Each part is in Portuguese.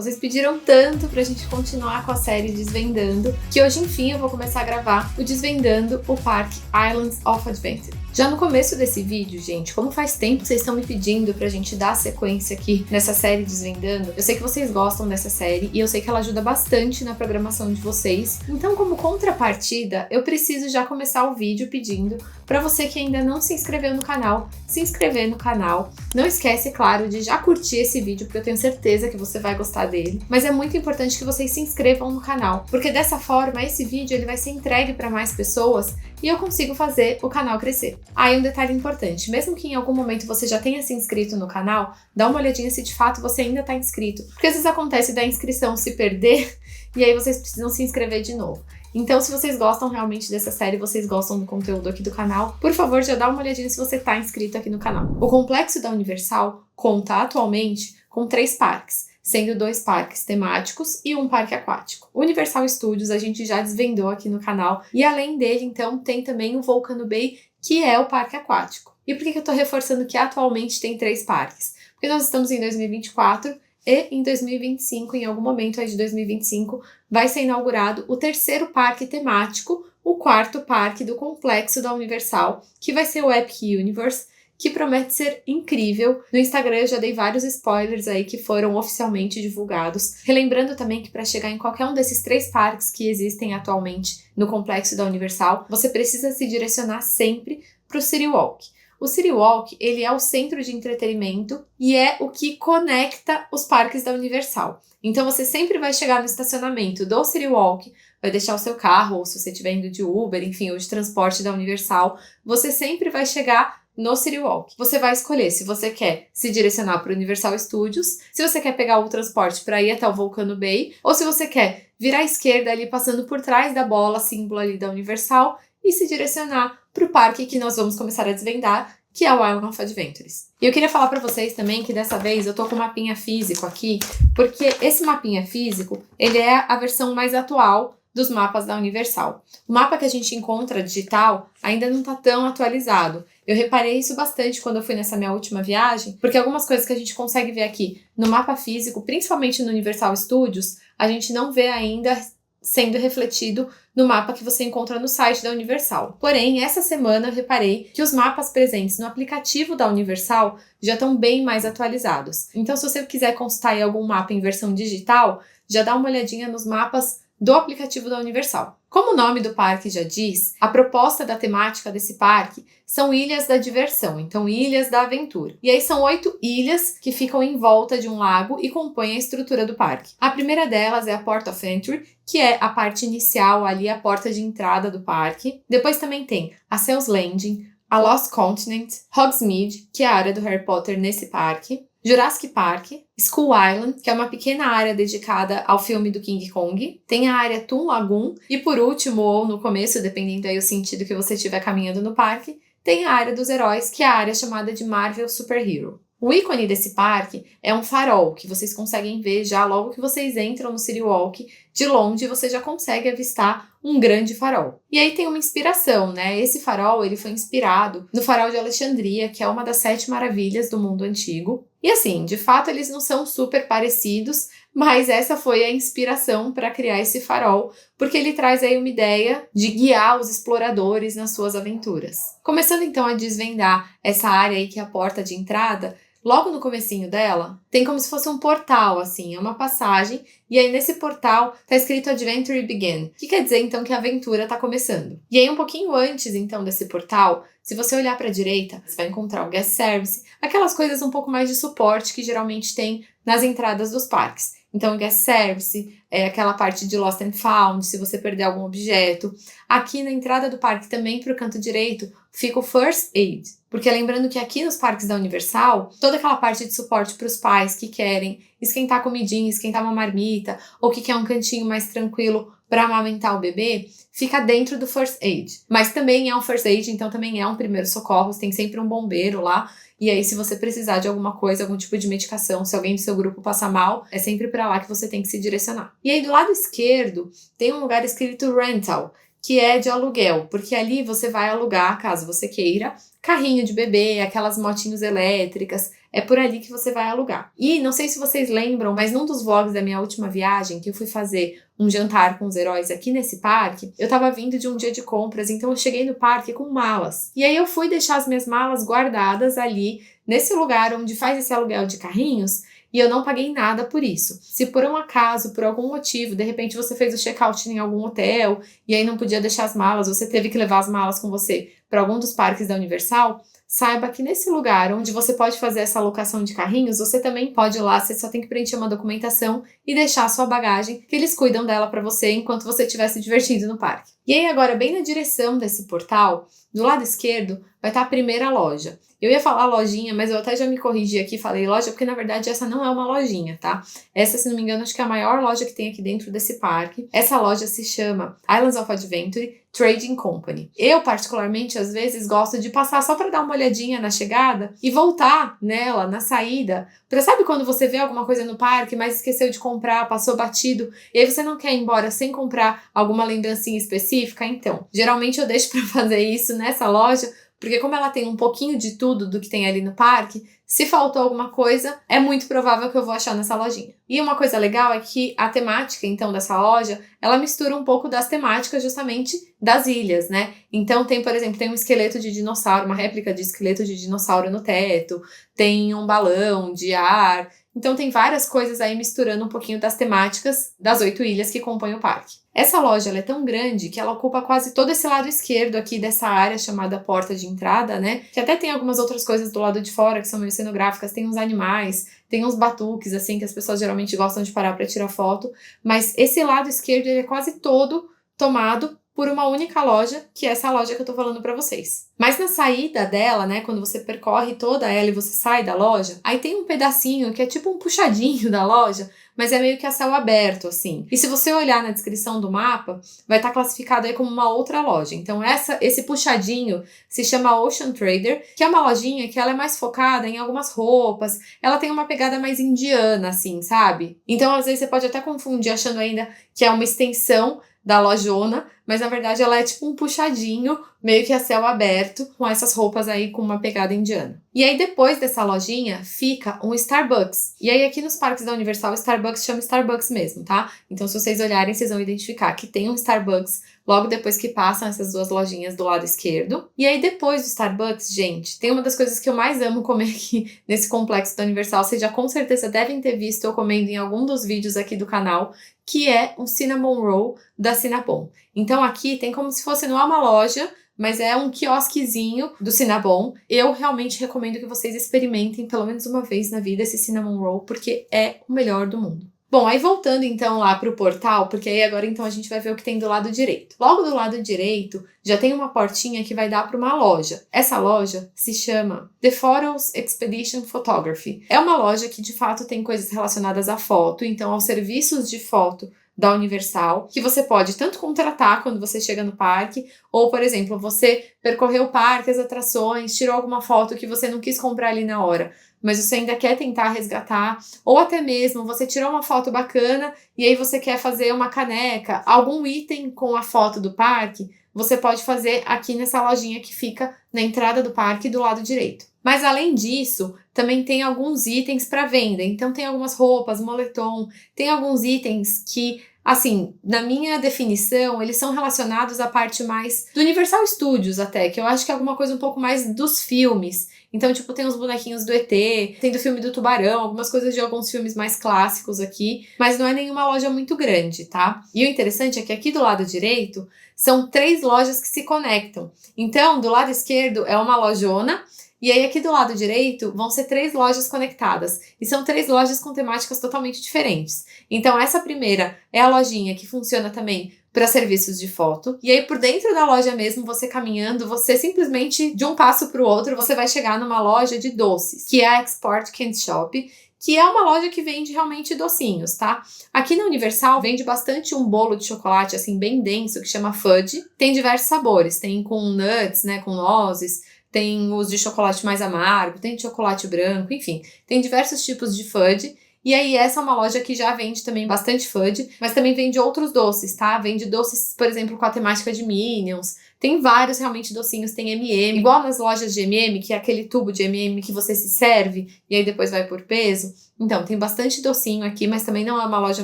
Vocês pediram tanto pra gente continuar com a série Desvendando, que hoje, enfim, eu vou começar a gravar o Desvendando o Parque Islands of Adventure. Já no começo desse vídeo, gente, como faz tempo que vocês estão me pedindo pra gente dar sequência aqui nessa série Desvendando, eu sei que vocês gostam dessa série e eu sei que ela ajuda bastante na programação de vocês. Então, como contrapartida, eu preciso já começar o vídeo pedindo pra você que ainda não se inscreveu no canal, se inscrever no canal. Não esquece, claro, de já curtir esse vídeo, porque eu tenho certeza que você vai gostar dele. Mas é muito importante que vocês se inscrevam no canal, porque dessa forma esse vídeo ele vai ser entregue para mais pessoas e eu consigo fazer o canal crescer. E um detalhe importante, mesmo que em algum momento você já tenha se inscrito no canal, dá uma olhadinha se de fato você ainda está inscrito, porque às vezes acontece da inscrição se perder e aí vocês precisam se inscrever de novo. Então, se vocês gostam realmente dessa série, vocês gostam do conteúdo aqui do canal, por favor, já dá uma olhadinha se você está inscrito aqui no canal. O Complexo da Universal conta atualmente com 3 parques, sendo 2 parques temáticos e 1 parque aquático. O Universal Studios a gente já desvendou aqui no canal, e além dele, então, tem também o Volcano Bay, que é o parque aquático. E por que eu tô reforçando que atualmente tem 3 parques? Porque nós estamos em 2024 e em 2025, em algum momento aí de 2025, vai ser inaugurado o 3º parque temático, o 4º parque do Complexo da Universal, que vai ser o Epic Universe, que promete ser incrível. No Instagram eu já dei vários spoilers aí que foram oficialmente divulgados. Relembrando também que para chegar em qualquer um desses 3 parques que existem atualmente no Complexo da Universal, você precisa se direcionar sempre para o City Walk. O City Walk, ele é o centro de entretenimento e é o que conecta os parques da Universal. Então você sempre vai chegar no estacionamento do City Walk, vai deixar o seu carro, ou se você estiver indo de Uber, enfim, ou de transporte da Universal, você sempre vai chegar no City Walk. Você vai escolher se você quer se direcionar para o Universal Studios, se você quer pegar o transporte para ir até o Volcano Bay, ou se você quer virar à esquerda ali, passando por trás da bola, símbolo ali da Universal, e se direcionar para o parque que nós vamos começar a desvendar, que é o Island of Adventures. E eu queria falar para vocês também que dessa vez eu tô com um mapinha físico aqui, porque esse mapinha físico, ele é a versão mais atual dos mapas da Universal. O mapa que a gente encontra digital ainda não tá tão atualizado. Eu reparei isso bastante quando eu fui nessa minha última viagem, porque algumas coisas que a gente consegue ver aqui no mapa físico, principalmente no Universal Studios, a gente não vê ainda sendo refletido no mapa que você encontra no site da Universal. Porém, essa semana eu reparei que os mapas presentes no aplicativo da Universal já estão bem mais atualizados. Então, se você quiser consultar aí algum mapa em versão digital, já dá uma olhadinha nos mapas do aplicativo da Universal. Como o nome do parque já diz, a proposta da temática desse parque são ilhas da diversão, então ilhas da aventura. E aí são 8 ilhas que ficam em volta de um lago e compõem a estrutura do parque. A primeira delas é a Port of Entry, que é a parte inicial ali, a porta de entrada do parque. Depois também tem a Sail's Landing, a Lost Continent, Hogsmeade, que é a área do Harry Potter nesse parque, Jurassic Park, Skull Island, que é uma pequena área dedicada ao filme do King Kong, tem a área Toon Lagoon e por último, ou no começo, dependendo aí o sentido que você estiver caminhando no parque, tem a área dos heróis, que é a área chamada de Marvel Super Hero. O ícone desse parque é um farol, que vocês conseguem ver já logo que vocês entram no City Walk. De longe, você já consegue avistar um grande farol. E aí tem uma inspiração, né? Esse farol, ele foi inspirado no farol de Alexandria, que é uma das 7 maravilhas do mundo antigo. E assim, de fato, eles não são super parecidos, mas essa foi a inspiração para criar esse farol, porque ele traz aí uma ideia de guiar os exploradores nas suas aventuras. Começando então a desvendar essa área aí que é a porta de entrada, logo no comecinho dela, tem como se fosse um portal, assim, é uma passagem, e aí nesse portal tá escrito Adventure Begin, que quer dizer então que a aventura tá começando. E aí um pouquinho antes então desse portal, se você olhar para a direita, você vai encontrar o Guest Service, aquelas coisas um pouco mais de suporte que geralmente tem nas entradas dos parques. Então, o Guest Service, é aquela parte de Lost and Found, se você perder algum objeto. Aqui na entrada do parque, também para o canto direito, fica o First Aid. Porque lembrando que aqui nos parques da Universal, toda aquela parte de suporte para os pais que querem esquentar comidinha, esquentar uma marmita, ou que quer um cantinho mais tranquilo para amamentar o bebê, fica dentro do First Aid. Mas também é um First Aid, então também é um primeiro socorros, tem sempre um bombeiro lá. E aí, se você precisar de alguma coisa, algum tipo de medicação, se alguém do seu grupo passar mal, é sempre para lá que você tem que se direcionar. E aí, do lado esquerdo, tem um lugar escrito Rental, que é de aluguel, porque ali você vai alugar, caso você queira, carrinho de bebê, aquelas motinhos elétricas, é por ali que você vai alugar. E não sei se vocês lembram, mas num dos vlogs da minha última viagem, que eu fui fazer um jantar com os heróis aqui nesse parque, eu tava vindo de um dia de compras, então eu cheguei no parque com malas. E aí eu fui deixar as minhas malas guardadas ali, nesse lugar onde faz esse aluguel de carrinhos, e eu não paguei nada por isso. Se por um acaso, por algum motivo, de repente você fez o check-out em algum hotel e aí não podia deixar as malas, você teve que levar as malas com você para algum dos parques da Universal, saiba que nesse lugar onde você pode fazer essa alocação de carrinhos, você também pode ir lá, você só tem que preencher uma documentação e deixar a sua bagagem, que eles cuidam dela para você enquanto você estiver se divertindo no parque. E aí agora, bem na direção desse portal, do lado esquerdo, vai estar a primeira loja. Eu ia falar lojinha, mas eu até já me corrigi aqui e falei loja, porque na verdade essa não é uma lojinha, tá? Essa, se não me engano, acho que é a maior loja que tem aqui dentro desse parque. Essa loja se chama Islands of Adventure Trading Company. Eu, particularmente, às vezes gosto de passar só para dar uma olhadinha na chegada e voltar nela, na saída. Sabe quando você vê alguma coisa no parque, mas esqueceu de comprar, passou batido, e aí você não quer ir embora sem comprar alguma lembrancinha específica? Então, geralmente eu deixo para fazer isso nessa loja, porque como ela tem um pouquinho de tudo do que tem ali no parque, se faltou alguma coisa, é muito provável que eu vou achar nessa lojinha. E uma coisa legal é que a temática, então, dessa loja, ela mistura um pouco das temáticas justamente das ilhas, né? Então tem, por exemplo, tem um esqueleto de dinossauro, uma réplica de esqueleto de dinossauro no teto, tem um balão de ar. Então tem várias coisas aí misturando um pouquinho das temáticas das 8 ilhas que compõem o parque. Essa loja ela é tão grande que ela ocupa quase todo esse lado esquerdo aqui dessa área chamada porta de entrada, né? Que até tem algumas outras coisas do lado de fora que são meio cenográficas, tem uns animais, tem uns batuques, assim, que as pessoas geralmente gostam de parar para tirar foto. Mas esse lado esquerdo ele é quase todo tomado por uma única loja, que é essa loja que eu tô falando pra vocês. Mas na saída dela, né, quando você percorre toda ela e você sai da loja, aí tem um pedacinho que é tipo um puxadinho da loja, mas é meio que a céu aberto, assim. E se você olhar na descrição do mapa, vai estar classificado aí como uma outra loja. Então esse puxadinho se chama Ocean Trader, que é uma lojinha que ela é mais focada em algumas roupas, ela tem uma pegada mais indiana, assim, sabe? Então às vezes você pode até confundir achando ainda que é uma extensão da lojona, mas na verdade ela é tipo um puxadinho, meio que a céu aberto, com essas roupas aí com uma pegada indiana. E aí depois dessa lojinha fica um Starbucks. E aí aqui nos parques da Universal, o Starbucks chama Starbucks mesmo, tá? Então se vocês olharem, vocês vão identificar que tem um Starbucks logo depois que passam essas duas lojinhas do lado esquerdo. E aí depois do Starbucks, gente, tem uma das coisas que eu mais amo comer aqui nesse complexo da Universal, vocês já com certeza devem ter visto eu comendo em algum dos vídeos aqui do canal, que é um Cinnamon Roll da Cinnabon. Então aqui tem como se fosse, não é uma loja, mas é um quiosquezinho do Cinnabon. Eu realmente recomendo que vocês experimentem pelo menos uma vez na vida esse Cinnamon Roll, porque é o melhor do mundo. Bom, aí voltando então lá pro portal, porque aí agora então a gente vai ver o que tem do lado direito. Logo do lado direito já tem uma portinha que vai dar para uma loja. Essa loja se chama The Photos Expedition Photography. É uma loja que de fato tem coisas relacionadas à foto, então aos serviços de foto da Universal, que você pode tanto contratar quando você chega no parque, ou, por exemplo, você percorreu o parque, as atrações, tirou alguma foto que você não quis comprar ali na hora, mas você ainda quer tentar resgatar, ou até mesmo você tirou uma foto bacana e aí você quer fazer uma caneca, algum item com a foto do parque, você pode fazer aqui nessa lojinha que fica na entrada do parque do lado direito. Mas além disso, também tem alguns itens para venda. Então tem algumas roupas, moletom, tem alguns itens que, assim, na minha definição, eles são relacionados à parte mais do Universal Studios até, que eu acho que é alguma coisa um pouco mais dos filmes. Então, tipo, tem os bonequinhos do ET, tem do filme do Tubarão, algumas coisas de alguns filmes mais clássicos aqui, mas não é nenhuma loja muito grande, tá? E o interessante é que aqui do lado direito são 3 lojas que se conectam. Então, do lado esquerdo é uma lojona, e aí aqui do lado direito vão ser 3 lojas conectadas. E são 3 lojas com temáticas totalmente diferentes. Então essa primeira é a lojinha que funciona também para serviços de foto. E aí por dentro da loja mesmo, você caminhando, você simplesmente de um passo para o outro, você vai chegar numa loja de doces, que é a Export Candy Shop, que é uma loja que vende realmente docinhos, tá? Aqui na Universal vende bastante um bolo de chocolate assim bem denso que chama fudge. Tem diversos sabores, tem com nuts, né, com nozes, tem os de chocolate mais amargo, tem de chocolate branco, enfim, tem diversos tipos de fudge. E aí essa é uma loja que já vende também bastante fudge, mas também vende outros doces, tá? Vende doces, por exemplo, com a temática de Minions, Tem vários realmente docinhos, tem M&M, igual nas lojas de M&M, que é aquele tubo de M&M que você se serve e aí depois vai por peso. Então, tem bastante docinho aqui, mas também não é uma loja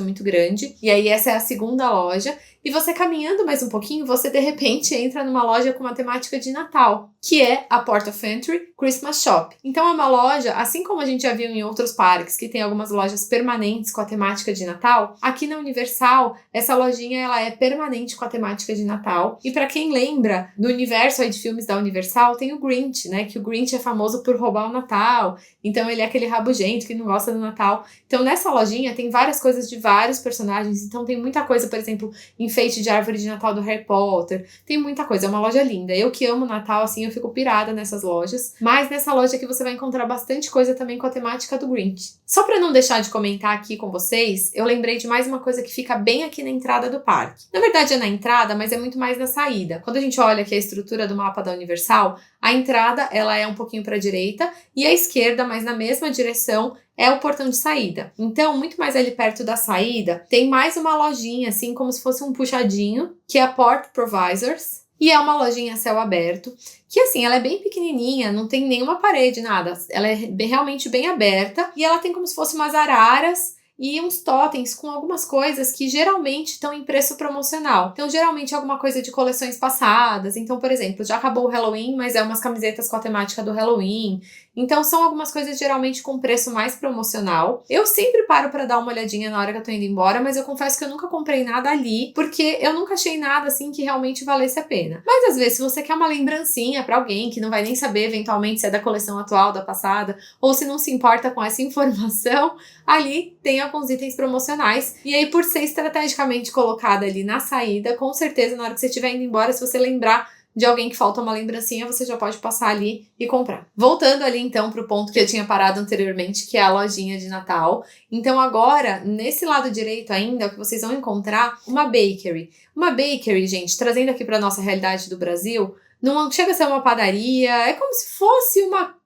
muito grande. E aí essa é a segunda loja. E você caminhando mais um pouquinho, você de repente entra numa loja com uma temática de Natal, que é a Port of Entry Christmas Shop. Então é uma loja, assim como a gente já viu em outros parques, que tem algumas lojas permanentes com a temática de Natal, aqui na Universal, essa lojinha ela é permanente com a temática de Natal. E para quem lembra, no universo aí de filmes da Universal, tem o Grinch, né? Que o Grinch é famoso por roubar o Natal. Então ele é aquele rabugento que não gosta do Natal. Então nessa lojinha tem várias coisas de vários personagens. Então tem muita coisa, por exemplo, enfeite de árvore de Natal do Harry Potter. Tem muita coisa, é uma loja linda. Eu que amo Natal, assim, eu fico pirada nessas lojas. Mas nessa loja aqui você vai encontrar bastante coisa também com a temática do Grinch. Só pra não deixar de comentar aqui com vocês, eu lembrei de mais uma coisa que fica bem aqui na entrada do parque. Na verdade é na entrada, mas é muito mais na saída. Quando a gente olha aqui a estrutura do mapa da Universal, a entrada ela é um pouquinho pra direita e a esquerda, mas na mesma direção, é o portão de saída. Então, muito mais ali perto da saída, tem mais uma lojinha, assim, como se fosse um puxadinho, que é a Port Provisors. E é uma lojinha a céu aberto, que assim, ela é bem pequenininha, não tem nenhuma parede, nada. Ela é realmente bem aberta e ela tem como se fosse umas araras e uns totens com algumas coisas que geralmente estão em preço promocional. Então, geralmente é alguma coisa de coleções passadas. Então, por exemplo, já acabou o Halloween, mas é umas camisetas com a temática do Halloween. Então, são algumas coisas geralmente com preço mais promocional. Eu sempre paro pra dar uma olhadinha na hora que eu tô indo embora, mas eu confesso que eu nunca comprei nada ali, porque eu nunca achei nada assim que realmente valesse a pena. Mas às vezes, se você quer uma lembrancinha pra alguém que não vai nem saber eventualmente se é da coleção atual, da passada, ou se não se importa com essa informação, ali tem alguns itens promocionais. E aí, por ser estrategicamente colocada ali na saída, com certeza, na hora que você estiver indo embora, se você lembrar de alguém que falta uma lembrancinha, você já pode passar ali e comprar. Voltando ali, então, pro ponto que eu tinha parado anteriormente, que é a lojinha de Natal. Então, agora, nesse lado direito ainda, o que vocês vão encontrar uma bakery. Uma bakery, gente, trazendo aqui pra nossa realidade do Brasil, não chega a ser uma padaria, é como se fosse uma...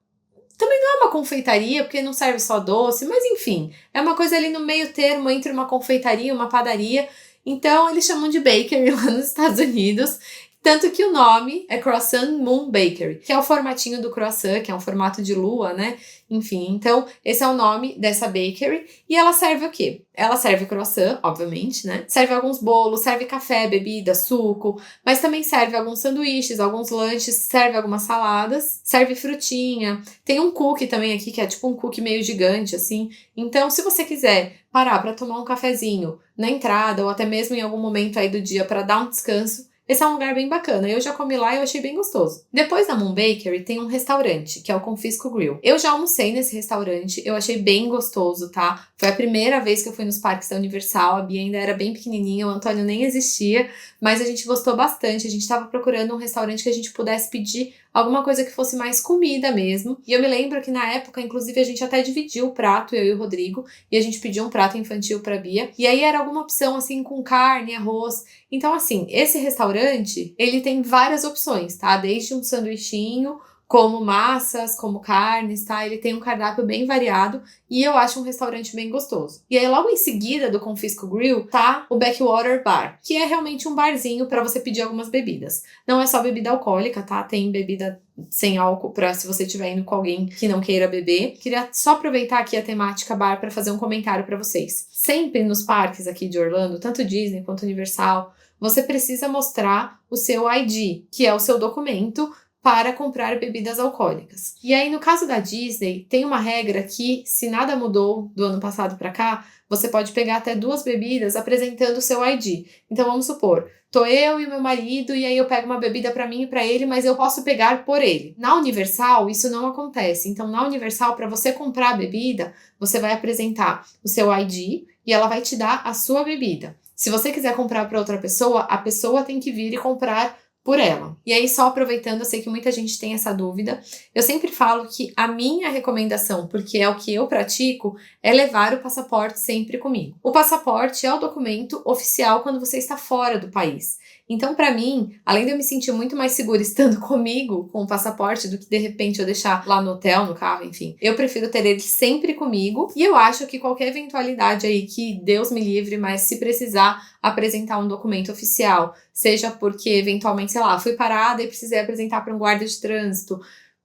Também não é uma confeitaria, porque não serve só doce, mas enfim, é uma coisa ali no meio termo entre uma confeitaria e uma padaria. Então, eles chamam de bakery lá nos Estados Unidos. Tanto que o nome é Croissant Moon Bakery, que é o formatinho do croissant, que é um formato de lua, né? Enfim, então esse é o nome dessa bakery. E ela serve o quê? Ela serve croissant, obviamente, né? Serve alguns bolos, serve café, bebida, suco, mas também serve alguns sanduíches, alguns lanches, serve algumas saladas, serve frutinha. Tem um cookie também aqui, que é tipo um cookie meio gigante, assim. Então, se você quiser parar para tomar um cafezinho na entrada ou até mesmo em algum momento aí do dia para dar um descanso, esse é um lugar bem bacana. Eu já comi lá e eu achei bem gostoso. Depois da Moon Bakery tem um restaurante, que é o Confisco Grill. Eu já almocei nesse restaurante, eu achei bem gostoso, tá? Foi a primeira vez que eu fui nos parques da Universal, a Bia ainda era bem pequenininha, o Antônio nem existia, mas a gente gostou bastante. A gente tava procurando um restaurante que a gente pudesse pedir alguma coisa que fosse mais comida mesmo. E eu me lembro que na época, inclusive, a gente até dividiu o prato, eu e o Rodrigo, e a gente pediu um prato infantil pra Bia. E aí era alguma opção, assim, com carne, arroz. Então, assim, esse restaurante, ele tem várias opções, tá? Desde um sanduichinho, como massas, como carnes, tá? Ele tem um cardápio bem variado e eu acho um restaurante bem gostoso. E aí, logo em seguida do Confisco Grill, tá o Backwater Bar, que é realmente um barzinho pra você pedir algumas bebidas. Não é só bebida alcoólica, tá? Tem bebida sem álcool pra se você estiver indo com alguém que não queira beber. Queria só aproveitar aqui a temática bar pra fazer um comentário pra vocês. Sempre nos parques aqui de Orlando, tanto Disney quanto Universal, você precisa mostrar o seu ID, que é o seu documento para comprar bebidas alcoólicas. E aí, no caso da Disney, tem uma regra que, se nada mudou do ano passado para cá, você pode pegar até 2 bebidas apresentando o seu ID. Então, vamos supor, tô eu e o meu marido, e aí eu pego uma bebida para mim e para ele, mas eu posso pegar por ele. Na Universal, isso não acontece. Então, na Universal, para você comprar a bebida, você vai apresentar o seu ID e ela vai te dar a sua bebida. Se você quiser comprar para outra pessoa, a pessoa tem que vir e comprar por ela. E aí, só aproveitando, eu sei que muita gente tem essa dúvida, eu sempre falo que a minha recomendação, porque é o que eu pratico, é levar o passaporte sempre comigo. O passaporte é o documento oficial quando você está fora do país. Então, pra mim, além de eu me sentir muito mais segura estando comigo, com o passaporte, do que de repente eu deixar lá no hotel, no carro, enfim, eu prefiro ter ele sempre comigo. E eu acho que qualquer eventualidade aí que Deus me livre, mas se precisar apresentar um documento oficial, seja porque eventualmente, sei lá, fui parada e precisei apresentar para um guarda de trânsito,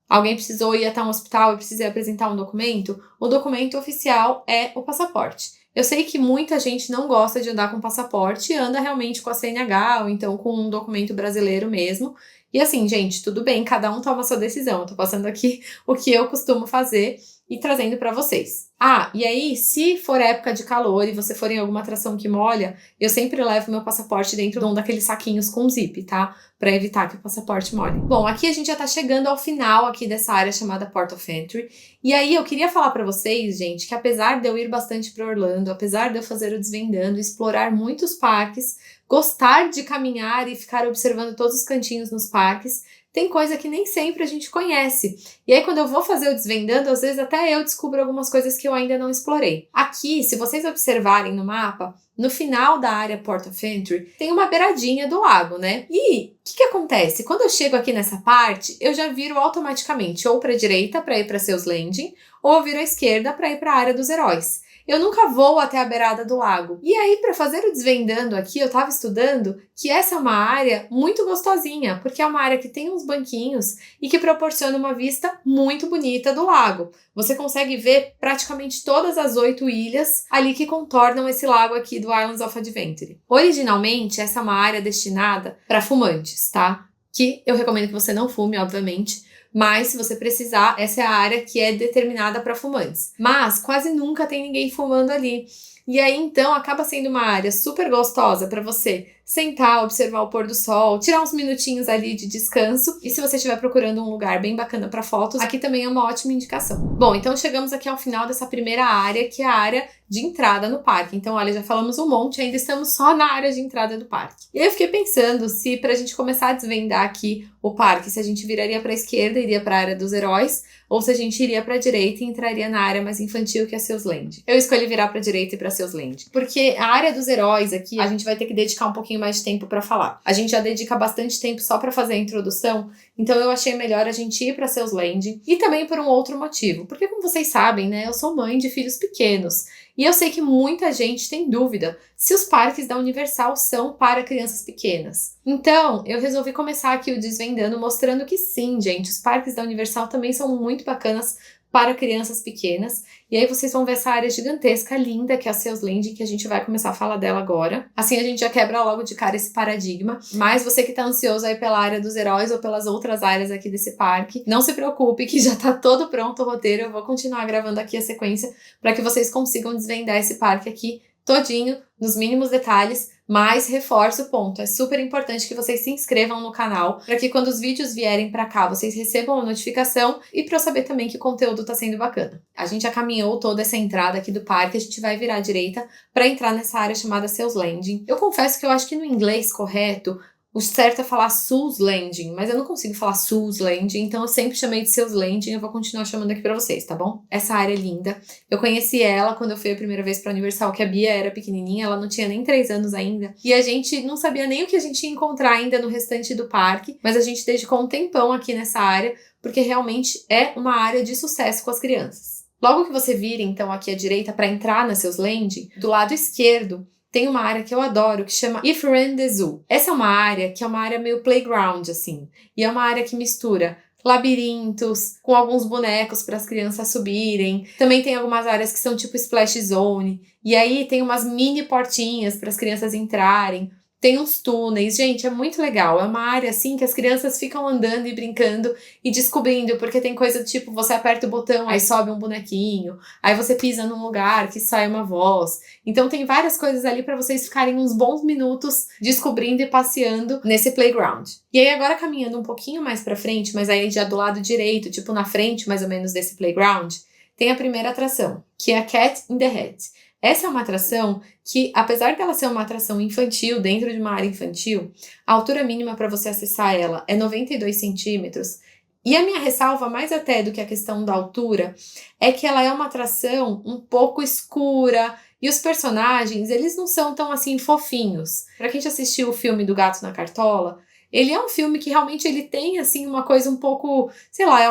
alguém precisou ir até um hospital e precisei apresentar um documento, o documento oficial é o passaporte. Eu sei que muita gente não gosta de andar com passaporte e anda realmente com a CNH ou então com um documento brasileiro mesmo. E assim, gente, tudo bem, cada um toma a sua decisão. Eu tô passando aqui o que eu costumo fazer e trazendo pra vocês. Ah, e aí, se for época de calor e você for em alguma atração que molha, eu sempre levo meu passaporte dentro de um daqueles saquinhos com zip, tá? Pra evitar que o passaporte molhe. Bom, aqui a gente já tá chegando ao final aqui dessa área chamada Port of Entry. E aí eu queria falar pra vocês, gente, que apesar de eu ir bastante pra Orlando, apesar de eu fazer o Desvendando, explorar muitos parques, gostar de caminhar e ficar observando todos os cantinhos nos parques, tem coisa que nem sempre a gente conhece. E aí, quando eu vou fazer o Desvendando, às vezes até eu descubro algumas coisas que eu ainda não explorei. Aqui, se vocês observarem no mapa, no final da área Port of Entry, tem uma beiradinha do lago, né? E o que acontece? Quando eu chego aqui nessa parte, eu já viro automaticamente ou para a direita para ir para Seus Landing, ou eu viro à esquerda para ir para a área dos heróis. Eu nunca vou até a beirada do lago. E aí, para fazer o Desvendando aqui, eu tava estudando que essa é uma área muito gostosinha, porque é uma área que tem uns banquinhos e que proporciona uma vista muito bonita do lago. Você consegue ver praticamente todas as 8 ilhas ali que contornam esse lago aqui do Islands of Adventure. Originalmente, essa é uma área destinada para fumantes, tá? Que eu recomendo que você não fume, obviamente. Mas, se você precisar, essa é a área que é determinada para fumantes. Mas quase nunca tem ninguém fumando ali. E aí, então, acaba sendo uma área super gostosa para você sentar, observar o pôr do sol, tirar uns minutinhos ali de descanso. E se você estiver procurando um lugar bem bacana para fotos, aqui também é uma ótima indicação. Bom, então chegamos aqui ao final dessa primeira área, que é a área de entrada no parque. Então, olha, já falamos um monte, ainda estamos só na área de entrada do parque. E aí eu fiquei pensando se, pra gente começar a desvendar aqui o parque, se a gente viraria pra esquerda, iria pra área dos heróis, ou se a gente iria pra direita e entraria na área mais infantil, que é Seus Land. Eu escolhi virar pra direita e pra Seus Land, porque a área dos heróis aqui, a gente vai ter que dedicar um pouquinho mais de tempo pra falar. A gente já dedica bastante tempo só pra fazer a introdução, então eu achei melhor a gente ir pra Seus Land, e também por um outro motivo, porque como vocês sabem, né, eu sou mãe de filhos pequenos, e eu sei que muita gente tem dúvida se os parques da Universal são para crianças pequenas. Então, eu resolvi começar aqui o Desvendando mostrando que sim, gente, os parques da Universal também são muito bacanas para crianças pequenas. E aí vocês vão ver essa área gigantesca, linda, que é a Seus Land, que a gente vai começar a falar dela agora. Assim a gente já quebra logo de cara esse paradigma. Mas você que tá ansioso aí pela área dos heróis ou pelas outras áreas aqui desse parque, não se preocupe que já tá todo pronto o roteiro. Eu vou continuar gravando aqui a sequência para que vocês consigam desvendar esse parque aqui todinho, nos mínimos detalhes, mas reforço o ponto, é super importante que vocês se inscrevam no canal, para que quando os vídeos vierem para cá, vocês recebam a notificação e para eu saber também que o conteúdo tá sendo bacana. A gente já caminhou toda essa entrada aqui do parque, a gente vai virar à direita para entrar nessa área chamada Seus Landing. Eu confesso que eu acho que no inglês correto, o certo é falar Seus Landing, mas eu não consigo falar Seus Landing, então eu sempre chamei de Seus Landing, eu vou continuar chamando aqui pra vocês, tá bom? Essa área é linda. Eu conheci ela quando eu fui a primeira vez pra Universal, que a Bia era pequenininha, ela não tinha nem 3 anos ainda, e a gente não sabia nem o que a gente ia encontrar ainda no restante do parque, mas a gente dedicou um tempão aqui nessa área, porque realmente é uma área de sucesso com as crianças. Logo que você vira, então, aqui à direita para entrar na Seus Landing, do lado esquerdo, tem uma área que eu adoro, que chama If Ran the Zoo. Essa é uma área que é uma área meio playground, assim. E é uma área que mistura labirintos, com alguns bonecos para as crianças subirem. Também tem algumas áreas que são tipo Splash Zone. E aí tem umas mini portinhas para as crianças entrarem. Tem uns túneis, gente, é muito legal. É uma área assim que as crianças ficam andando e brincando e descobrindo, porque tem coisa do tipo, você aperta o botão, aí sobe um bonequinho, aí você pisa num lugar que sai uma voz. Então tem várias coisas ali para vocês ficarem uns bons minutos descobrindo e passeando nesse playground. E aí agora caminhando um pouquinho mais para frente, mas aí já do lado direito, tipo na frente mais ou menos desse playground, tem a primeira atração, que é a Cat in the Hat. Essa é uma atração que, apesar dela ser uma atração infantil, dentro de uma área infantil, a altura mínima para você acessar ela é 92 centímetros. E a minha ressalva, mais até do que a questão da altura, é que ela é uma atração um pouco escura E os personagens, eles não são tão assim fofinhos. Pra quem já assistiu o filme do Gato na Cartola, ele é um filme que realmente ele tem assim uma coisa um pouco, sei lá,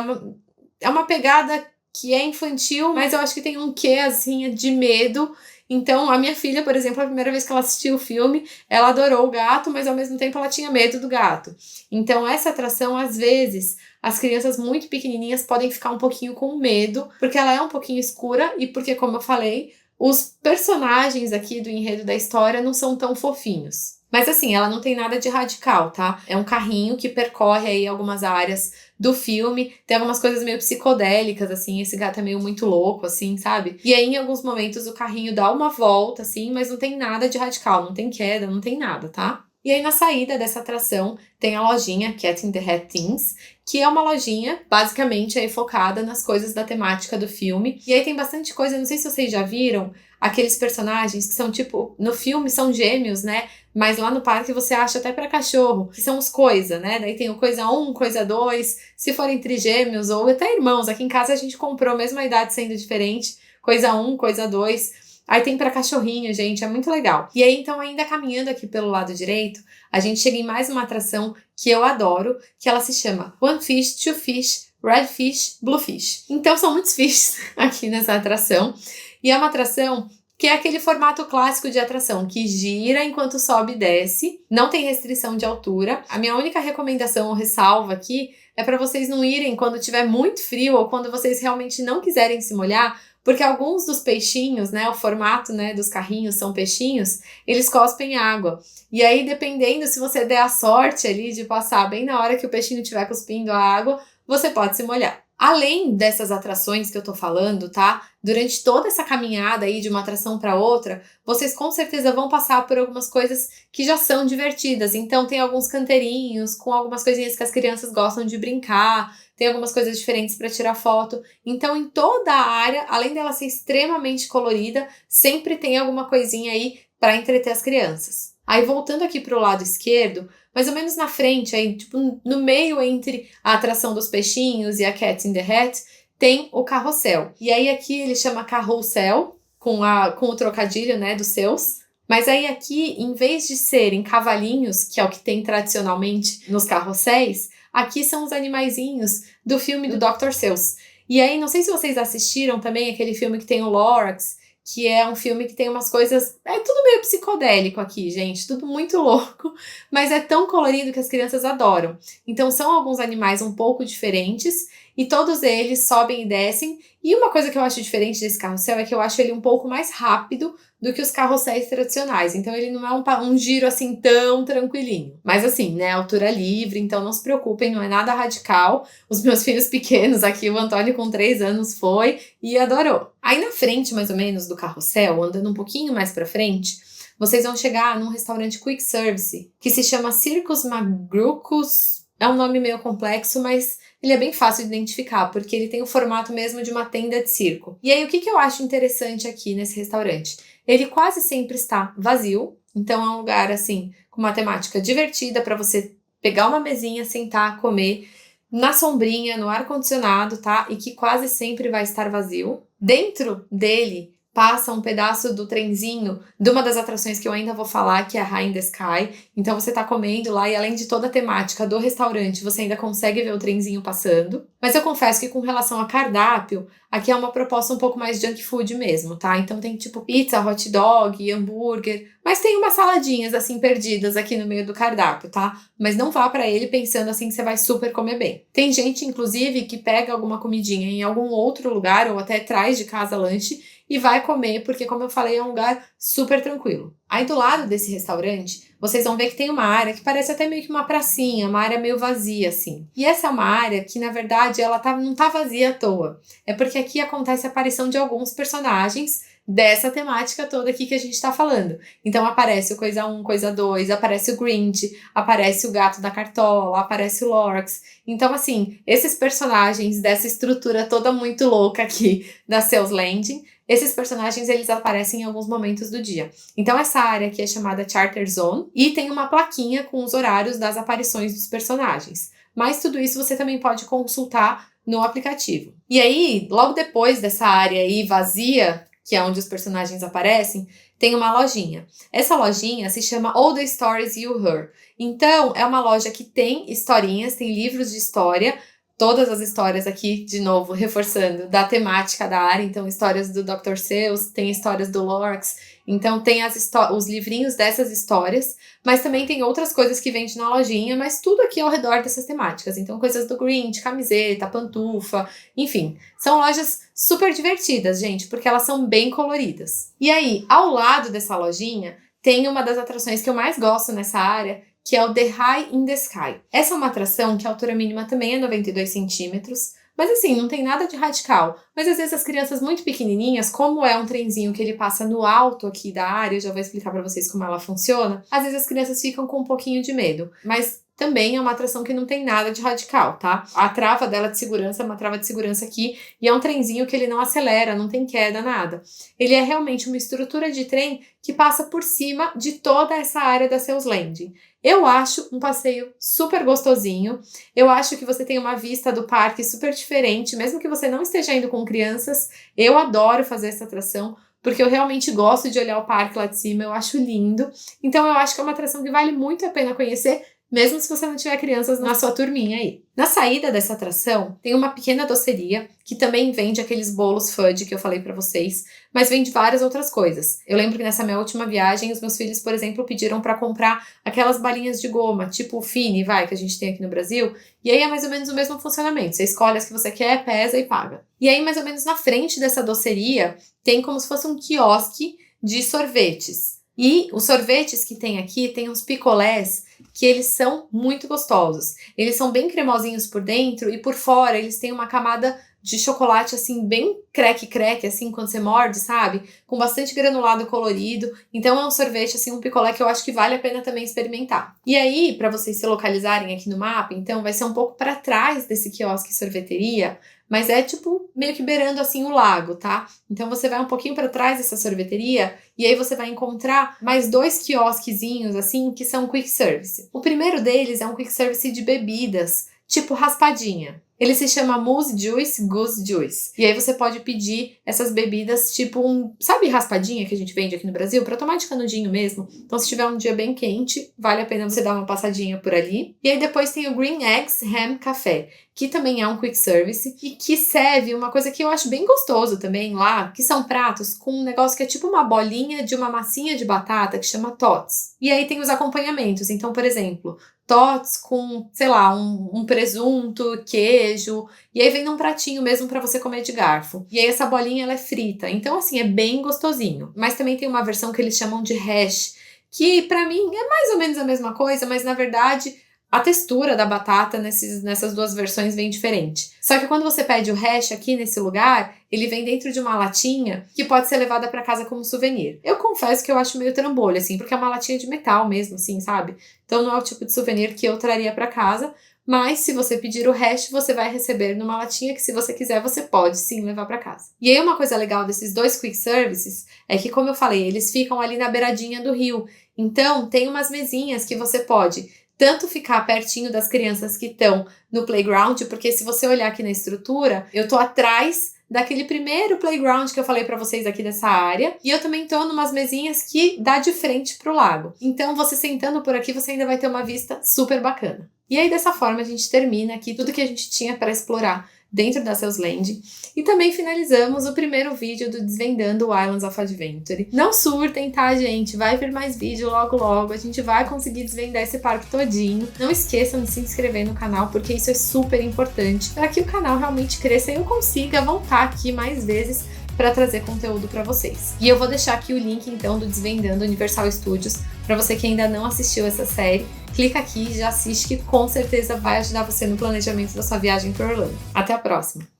é uma pegada que é infantil, mas eu acho que tem um quê assim de medo. Então, a minha filha, por exemplo, a primeira vez que ela assistiu o filme, ela adorou o gato, mas ao mesmo tempo ela tinha medo do gato. Então, essa atração, às vezes, as crianças muito pequenininhas podem ficar um pouquinho com medo, porque ela é um pouquinho escura e porque, como eu falei, os personagens aqui do enredo da história não são tão fofinhos. Mas assim, ela não tem nada de radical, tá? É um carrinho que percorre aí algumas áreas do filme, tem algumas coisas meio psicodélicas, assim, esse gato é meio muito louco, assim, sabe? E aí, em alguns momentos, o carrinho dá uma volta, assim, mas não tem nada de radical, não tem queda, não tem nada, tá? E aí, na saída dessa atração, tem a lojinha Cat in the Hat Things, que é uma lojinha, basicamente, aí focada nas coisas da temática do filme. E aí tem bastante coisa, não sei se vocês já viram, aqueles personagens que são, tipo, no filme são gêmeos, né? Mas lá no parque você acha até pra cachorro, que são os coisa, né? Daí tem o coisa 1, coisa 2, se forem trigêmeos ou até irmãos. Aqui em casa a gente comprou, mesmo a idade sendo diferente, coisa 1, coisa 2. Aí tem pra cachorrinho, gente, é muito legal. E aí, então, ainda caminhando aqui pelo lado direito, a gente chega em mais uma atração que eu adoro, que ela se chama One Fish, Two Fish, Red Fish, Blue Fish. Então, são muitos fishes aqui nessa atração. E é uma atração que é aquele formato clássico de atração, que gira enquanto sobe e desce, não tem restrição de altura. A minha única recomendação ou ressalva aqui é para vocês não irem quando tiver muito frio ou quando vocês realmente não quiserem se molhar, porque alguns dos peixinhos, né, o formato, né, dos carrinhos são peixinhos, eles cospem água. E aí, dependendo se você der a sorte ali de passar bem na hora que o peixinho estiver cuspindo a água, você pode se molhar. Além dessas atrações que eu tô falando, tá? Durante toda essa caminhada aí de uma atração para outra, vocês com certeza vão passar por algumas coisas que já são divertidas. Então tem alguns canteirinhos com algumas coisinhas que as crianças gostam de brincar, tem algumas coisas diferentes para tirar foto. Então em toda a área, além dela ser extremamente colorida, sempre tem alguma coisinha aí para entreter as crianças. Aí voltando aqui pro lado esquerdo, mais ou menos na frente, aí, tipo, no meio entre a atração dos peixinhos e a Cat in the Hat, tem o carrossel. E aí aqui ele chama carrossel, com o trocadilho, né, dos seus. Mas aí aqui, em vez de serem cavalinhos, que é o que tem tradicionalmente nos carrosséis, aqui são os animaizinhos do filme do Dr. Seuss. E aí, não sei se vocês assistiram também aquele filme que tem o Lorax, que é um filme que tem umas coisas... É tudo meio psicodélico aqui, gente. Tudo muito louco. Mas é tão colorido que as crianças adoram. Então, são alguns animais um pouco diferentes. E todos eles sobem e descem. E uma coisa que eu acho diferente desse carrossel é que eu acho ele um pouco mais rápido do que os carrosséis tradicionais. Então, ele não é um giro assim tão tranquilinho. Mas assim, né? Altura livre. Então, não se preocupem. Não é nada radical. Os meus filhos pequenos aqui, o Antônio com 3 anos foi e adorou. Aí na frente, mais ou menos, do carrossel, andando um pouquinho mais pra frente, vocês vão chegar num restaurante quick service que se chama Circus Magrucos. É um nome meio complexo, mas ele é bem fácil de identificar, porque ele tem o formato mesmo de uma tenda de circo. E aí, o que eu acho interessante aqui nesse restaurante? Ele quase sempre está vazio, então é um lugar, assim, com uma temática divertida para você pegar uma mesinha, sentar, comer, na sombrinha, no ar-condicionado, tá? E que quase sempre vai estar vazio. Dentro dele passa um pedaço do trenzinho de uma das atrações que eu ainda vou falar, que é a High in the Sky. Então você tá comendo lá e além de toda a temática do restaurante, você ainda consegue ver o trenzinho passando. Mas eu confesso que com relação a cardápio, aqui é uma proposta um pouco mais junk food mesmo, tá? Então tem tipo pizza, hot dog, hambúrguer, mas tem umas saladinhas assim perdidas aqui no meio do cardápio, tá? Mas não vá pra ele pensando assim que você vai super comer bem. Tem gente, inclusive, que pega alguma comidinha em algum outro lugar ou até traz de casa lanche e vai comer, porque como eu falei, é um lugar super tranquilo. Aí do lado desse restaurante, vocês vão ver que tem uma área que parece até meio que uma pracinha, uma área meio vazia, assim. E essa é uma área que, na verdade, ela não tá vazia à toa. É porque aqui acontece a aparição de alguns personagens dessa temática toda aqui que a gente tá falando. Então aparece o Coisa 1, Coisa 2, aparece o Grinch, aparece o Gato da Cartola, aparece o Lorax. Então, assim, esses personagens dessa estrutura toda muito louca aqui da Seuss Landing, esses personagens, eles aparecem em alguns momentos do dia. Então, essa área aqui é chamada Charter Zone e tem uma plaquinha com os horários das aparições dos personagens. Mas tudo isso você também pode consultar no aplicativo. E aí, logo depois dessa área aí vazia, que é onde os personagens aparecem, tem uma lojinha. Essa lojinha se chama All the Stories You Heard. Então, é uma loja que tem historinhas, tem livros de história, todas as histórias aqui, de novo, reforçando, da temática da área. Então, histórias do Dr. Seuss, tem histórias do Lorax, então tem os livrinhos dessas histórias, mas também tem outras coisas que vende na lojinha, mas tudo aqui ao redor dessas temáticas. Então, coisas do Grinch, camiseta, pantufa, enfim. São lojas super divertidas, gente, porque elas são bem coloridas. E aí, ao lado dessa lojinha, tem uma das atrações que eu mais gosto nessa área, que é o The High in the Sky. Essa é uma atração que a altura mínima também é 92 centímetros, mas assim, não tem nada de radical. Mas às vezes as crianças muito pequenininhas, como é um trenzinho que ele passa no alto aqui da área, eu já vou explicar pra vocês como ela funciona, às vezes as crianças ficam com um pouquinho de medo. Mas também é uma atração que não tem nada de radical, tá? A trava dela de segurança é uma trava de segurança aqui e é um trenzinho que ele não acelera, não tem queda, nada. Ele é realmente uma estrutura de trem que passa por cima de toda essa área da Seuss Landing. Eu acho um passeio super gostosinho, eu acho que você tem uma vista do parque super diferente, mesmo que você não esteja indo com crianças, eu adoro fazer essa atração, porque eu realmente gosto de olhar o parque lá de cima, eu acho lindo, então eu acho que é uma atração que vale muito a pena conhecer, mesmo se você não tiver crianças na sua turminha aí. Na saída dessa atração, tem uma pequena doceria, que também vende aqueles bolos fudge que eu falei pra vocês, mas vende várias outras coisas. Eu lembro que nessa minha última viagem, os meus filhos, por exemplo, pediram pra comprar aquelas balinhas de goma, tipo o Fini, que a gente tem aqui no Brasil, e aí é mais ou menos o mesmo funcionamento. Você escolhe as que você quer, pesa e paga. E aí, mais ou menos na frente dessa doceria, tem como se fosse um quiosque de sorvetes. E os sorvetes que tem aqui, tem uns picolés que eles são muito gostosos. Eles são bem cremosinhos por dentro e por fora eles têm uma camada de chocolate assim bem creque, assim, quando você morde, sabe? Com bastante granulado colorido. Então é um sorvete, assim, um picolé que eu acho que vale a pena também experimentar. E aí, para vocês se localizarem aqui no mapa, então vai ser um pouco para trás desse quiosque sorveteria, mas é tipo meio que beirando assim o lago, tá? Então você vai um pouquinho para trás dessa sorveteria e aí você vai encontrar mais 2 quiosquezinhos assim que são quick service. O primeiro deles é um quick service de bebidas, tipo raspadinha. Ele se chama Moose Juice, Goose Juice. E aí você pode pedir essas bebidas tipo sabe raspadinha que a gente vende aqui no Brasil? Pra tomar de canudinho mesmo. Então se tiver um dia bem quente, vale a pena você dar uma passadinha por ali. E aí depois tem o Green Eggs Ham Café, que também é um quick service e que serve uma coisa que eu acho bem gostoso também lá, que são pratos com um negócio que é tipo uma bolinha de uma massinha de batata que chama tots. E aí tem os acompanhamentos. Então, por exemplo, tots com, sei lá, um presunto, queijo, e aí vem num pratinho mesmo pra você comer de garfo. E aí essa bolinha ela é frita, então assim, é bem gostosinho. Mas também tem uma versão que eles chamam de hash, que pra mim é mais ou menos a mesma coisa, mas na verdade a textura da batata nessas duas versões vem diferente. Só que quando você pede o hash aqui nesse lugar, ele vem dentro de uma latinha que pode ser levada pra casa como souvenir. Eu confesso que eu acho meio trambolho, assim, porque é uma latinha de metal mesmo, assim, sabe? Então não é o tipo de souvenir que eu traria pra casa, mas se você pedir o hash, você vai receber numa latinha que se você quiser, você pode sim levar pra casa. E aí uma coisa legal desses 2 quick services é que, como eu falei, eles ficam ali na beiradinha do rio. Então tem umas mesinhas que você pode tanto ficar pertinho das crianças que estão no playground, porque se você olhar aqui na estrutura, eu tô atrás daquele primeiro playground que eu falei pra vocês aqui dessa área, e eu também tô numas mesinhas que dá de frente pro lago. Então você sentando por aqui, você ainda vai ter uma vista super bacana. E aí dessa forma a gente termina aqui tudo que a gente tinha para explorar dentro da Seuss Landing. E também finalizamos o primeiro vídeo do Desvendando Islands of Adventure. Não surtem, tá, gente? Vai vir mais vídeo logo logo. A gente vai conseguir desvendar esse parque todinho. Não esqueçam de se inscrever no canal, porque isso é super importante para que o canal realmente cresça e eu consiga voltar aqui mais vezes para trazer conteúdo para vocês. E eu vou deixar aqui o link então do Desvendando Universal Studios para você que ainda não assistiu essa série. Clica aqui e já assiste, que com certeza vai ajudar você no planejamento da sua viagem para Orlando. Até a próxima!